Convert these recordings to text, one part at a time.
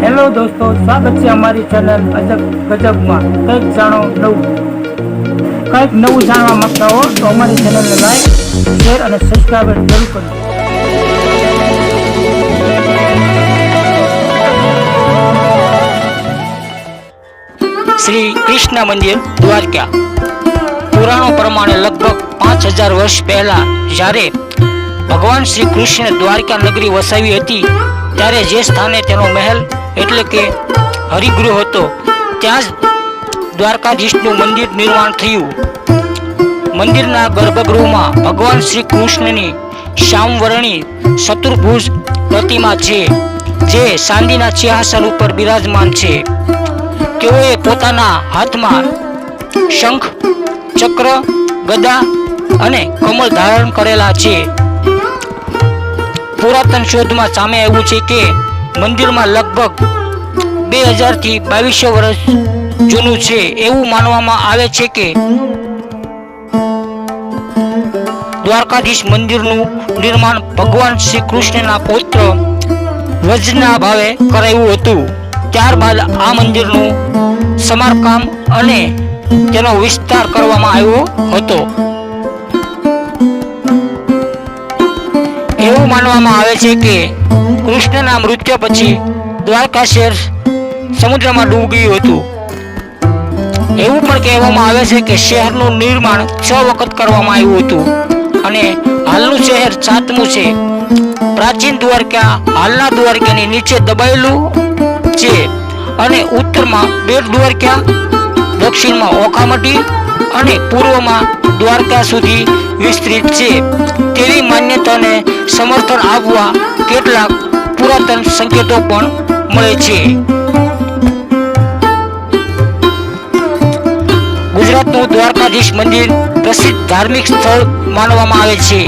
Hello દોસ્તો, સ્વાગત છે અમારી ચેનલ અજબ ગજબમાં. કંઈક જાણો નવું. કંઈક નવું જાણવા માંગતા હો તો અમારી ચેનલને લાઈક, શેર અને સબસ્ક્રાઈબ જરૂર કરજો. શ્રી કૃષ્ણ મંદિર દ્વારકા. પુરાણો પ્રમાણે લગભગ 5000 વર્ષ પહેલા જ્યારે ભગવાન શ્રી કૃષ્ણ દ્વારકા નગરી વસાવી હતી ત્યારે જે સ્થાને તેનો મહેલ એટલે કે હરિગૃહ હતો ત્યાં જ દ્વારકાધીશનું મંદિર નિર્માણ થયું. મંદિરના ગર્ભગૃહમાં ભગવાન શ્રી કૃષ્ણની શ્યામવર્ણી ચતુર્ભુજ પ્રતિમા છે જે ચાંદીના સિંહાસન ઉપર બિરાજમાન છે. તેઓએ પોતાના હાથમાં શંખ, ચક્ર, ગદા અને કમળ ધારણ કરેલા છે. પુરાતન શોધમાં સામે આવ્યું છે કે મંદિરમાં લગભગ 2000 થી 2200 વર્ષ જૂનું છે. એવું માનવામાં આવે છે કે દ્વારકાધીશ મંદિરનું નિર્માણ ભગવાન શ્રી કૃષ્ણના પૌત્ર વ્રજના ભાવે કરાયું હતું. ત્યારબાદ આ મંદિરનું સમારકામ અને તેનો વિસ્તાર કરવામાં આવ્યો હતો. એવું માનવામાં આવે છે કે કૃષ્ણના મૃત્યુ પછી દ્વારકા શહેર સમુદ્રમાં ડૂબી ગયું હતું. એવું પણ કહેવામાં આવે છે કે શહેરનું નિર્માણ 6 વખત કરવામાં આવ્યું હતું અને હાલનું શહેર 7મું છે. પ્રાચીન દ્વારકા હાલના દ્વારકાની નીચે દબાયેલું છે અને ઉત્તરમાં બેટ દ્વારકા, દક્ષિણમાં ઓખામટી અને પૂર્વમાં દ્વારકા સુધી વિસ્તૃત છે. તેવી માન્યતાને સમર્થન આપવા કેટલાક પુરાતન સંકેતો પણ મળે છે. ગુજરાતનું દ્વારકાધીશ મંદિર પ્રસિદ્ધ ધાર્મિક સ્થળ માનવામાં આવે છે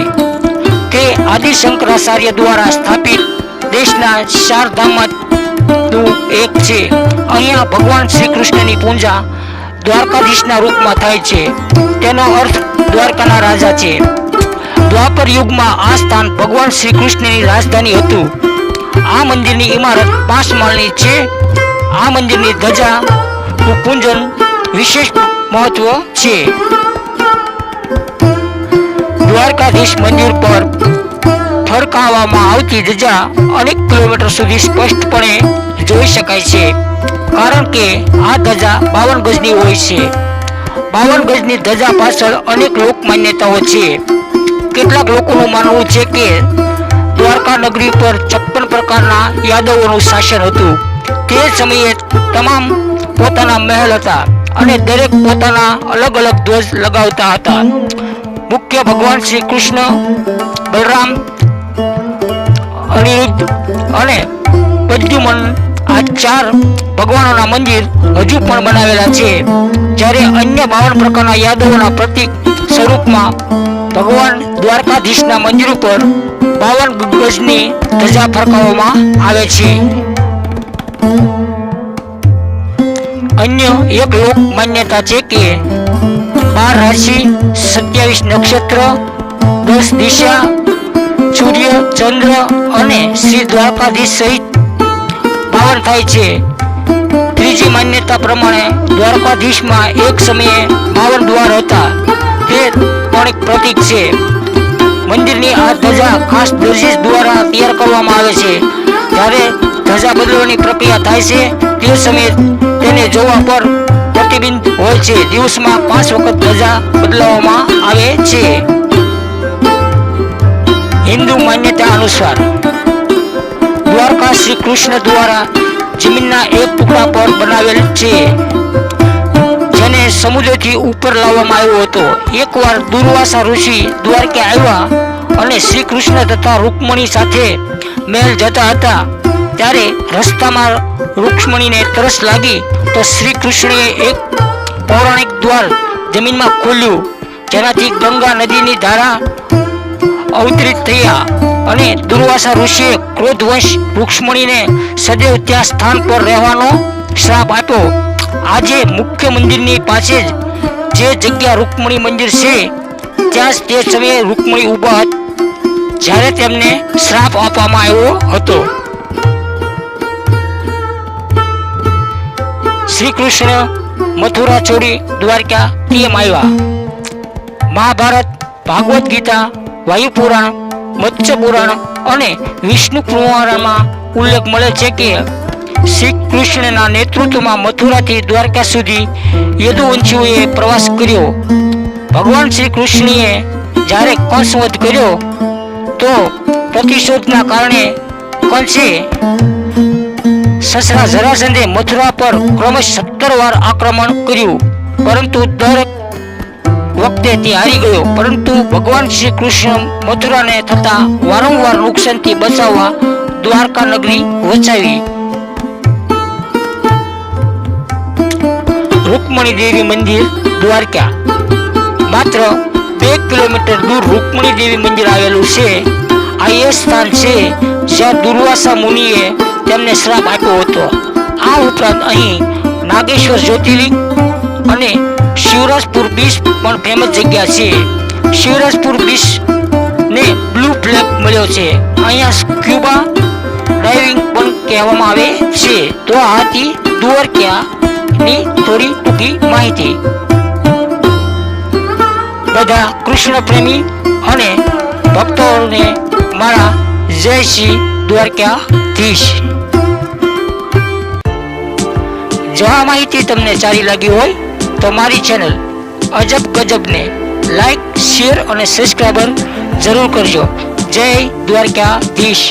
કે આદિ શંકરાચાર્ય દ્વારા સ્થાપિત દેશના 4 ધામમાંનું એક છે. અહીંયા ભગવાન શ્રી કૃષ્ણની પૂજા દ્વારકાધીશના રૂપમાં થાય છે. તેનો અર્થ દ્વારકાના રાજા છે. દ્વાપર યુગમાં આ સ્થાન ભગવાન શ્રી કૃષ્ણની રાજધાની હતું. આ મંદિરની ઇમારત 5 માળની છે. આ મંદિરની ધજાનું પૂજન વિશેષ મહત્વ છે. દ્વારકાધીશ મંદિર પર ફરકાવવામાં આવતી ધજા અનેક કિલોમીટર સુધી સ્પષ્ટપણે જોઈ શકાય છે કારણ કે આ ધજા 52 ગજની હોય છે. 52 ગજની ધજા પાછળ અનેક લોક માન્યતાઓ છે. કેટલાક લોકોનું માનવું છે કે દ્વારકા નગરી પર 56 પ્રકારના યાદવોનું શાસન હતું. તે સમયે તમામ પોતાના મહેલ હતા અને દરેક પોતાના અલગ અલગ ધ્વજ લગાવતા હતા. મુખ્ય ભગવાન શ્રી કૃષ્ણ, બલરામ, અનિરુદ્ધ અને પ્રદ્યુમન આ 4 ભગવાનોના મંદિર હજુ પણ બનાવેલા છે. જ્યારે અન્ય 52 પ્રકારના યાદવોના પ્રતીક સ્વરૂપમાં ભગવાન દ્વારકાધીશના મંદિર ઉપર 52 ગજની ધજા ફરકાવવામાં આવે છે. અન્ય એક લોક માન્યતા છે કે 12 રાશિ, 27 નક્ષત્ર, 10 દિશા, સૂર્ય, ચંદ્ર અને શ્રી દ્વારકાધીશ સહિત 52 થાય છે. ત્રીજી માન્યતા પ્રમાણે દ્વારકાધીશમાં એક સમયે 52 દ્વાર હતા. તે પણ એક પ્રતીક છે. મંદિરની આ ધજા ખાસ દરજી દ્વારા તૈયાર કરવામાં આવે છે. જ્યારે ધજા બદલવાની પ્રક્રિયા થાય છે તે સમયે તેને જોવા પર પ્રતિબિંબ હોય છે. દિવસમાં 5 વખત ધજા બદલાવવામાં આવે છે. હિન્દુ માન્યતા અનુસાર દ્વારકા શ્રી કૃષ્ણ દ્વારા જમીનના એક ટુકડા પર બનાવેલ છે જેને સમુદ્રથી ઉપર લાવવામાં આવ્યો હતો. એકવાર દુર્વાસા ઋષિ દ્વારકા આવ્યા અને શ્રી કૃષ્ણ તથા રૂકમણી સાથે મહેલ જતા હતા. ત્યારે રસ્તામાં રૂક્ષ્મણીને તરસ લાગી તો શ્રી કૃષ્ણએ એક પૌરાણિક દ્વાર જમીનમાં ખોલ્યું જેનાથી ગંગા નદીની ધારા અવતરિત થયા અને દુર્વાસા ઋષિએ ક્રોધવશ રૂક્ષ્મણીને સદૈવ ત્યાં સ્થાન પર રહેવાનો શ્રાપ આપ્યો. આજે મુખ્ય મંદિરની પાસે જે જગ્યા રૂકમણી મંદિર છે ત્યાં જ તે સમયે રૂકમણી ઊભા જ્યારે તેમને શ્રાપ આપવામાં આવ્યો હતો. શ્રી કૃષ્ણ મથુરા છોડી દ્વારકા કેમ આવ્યા? મહાભારત, ભાગવત ગીતા, વાયુ પુરાણ, મત્સ્ય પુરાણ અને વિષ્ણુ પુરાણમાં ઉલ્લેખ મળે છે કે શ્રી કૃષ્ણના નેતૃત્વમાં મથુરાથી દ્વારકા સુધી યદુવંશીઓએ પ્રવાસ કર્યો. ભગવાન શ્રી કૃષ્ણએ જ્યારે કંસવધ કર્યો તો પ્રતિશોધના કારણે કંસે સસરા જરાસંધે મથુરા પર ક્રમશ 17 વાર આક્રમણ કર્યું, પરંતુ દરેક વખતે તે હારી ગયો. પરંતુ ભગવાન શ્રી કૃષ્ણ મથુરાને થતા વારંવાર નુકસાનથી બચાવવા દ્વારકા નગરી વસાવી. રૂકમણી દેવી મંદિર દ્વારકા. માત્ર 2 કિલોમીટર દૂર રૂકમણી દેવી મંદિર આવેલું છે. આ એ સ્થાન છે જ્યાં દુર્વાસા મુનિએ તેમને શ્રાપ આપ્યો હતો. આ ઉપરાંત અહીં નાગેશ્વર જ્યોતિર્લિંગ અને શિવરાજપુર બીચ પણ ફેમસ જગ્યા છે. શિવરાજપુર બીચ ને બ્લુ ફ્લેગ મળ્યો છે. અહીંયા સ્ક્યુબા ડાઇવિંગ પણ કહેવામાં આવે છે. તો આ હતી દ્વારકાની થોડી ટૂંકી માહિતી. બધા કૃષ્ણ પ્રેમી અને ભક્તોને મારા જય શ્રી દ્વારકાધીશ. જો આ માહિતી તમને સારી લાગી હોય તો મારી ચેનલ અજબ ગજબને લાઈક, શેર અને સબસ્ક્રાઈબર જરૂર કરજો. જય દ્વારકાધીશ.